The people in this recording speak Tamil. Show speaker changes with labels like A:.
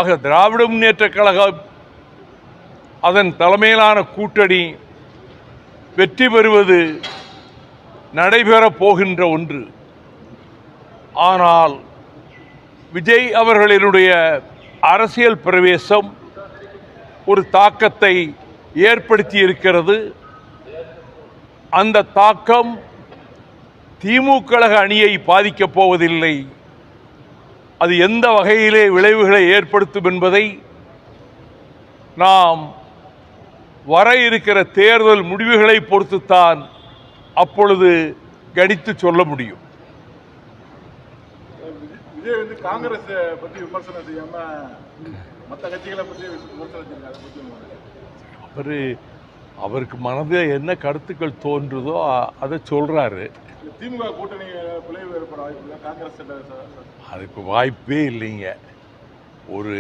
A: ஆக திராவிட முன்னேற்றக் கழகம் அதன் தலைமையிலான கூட்டணி வெற்றி பெறுவது நடைபெறப் போகின்ற ஒன்று. ஆனால் விஜய் அவர்களினுடைய அரசியல் பிரவேசம் ஒரு தாக்கத்தை ஏற்படுத்தி இருக்கிறது. அந்த தாக்கம் திமுக கழக அணியை பாதிக்கப் போவதில்லை. அது எந்த வகையிலே விளைவுகளை ஏற்படுத்தும் என்பதை நாம் வர இருக்கிற தேர்தல் முடிவுகளை பொறுத்துத்தான் அப்பொழுது கணித்து சொல்ல முடியும்.
B: விஜய் வந்து காங்கிரஸ் பற்றி விமர்சனம் செய்யாம மற்ற கட்சிகளை பற்றி விமர்சனம் செஞ்சாங்க.
A: அவருக்கு மனதில் என்ன கருத்துக்கள் தோன்றுதோ அதை சொல்றாரு.
B: திமுக கூட்டணி பிளவு ஏற்பட வாய்ப்பு இல்லை, காங்கிரஸ்
A: அதுக்கு வாய்ப்பே இல்லைங்க. ஒரு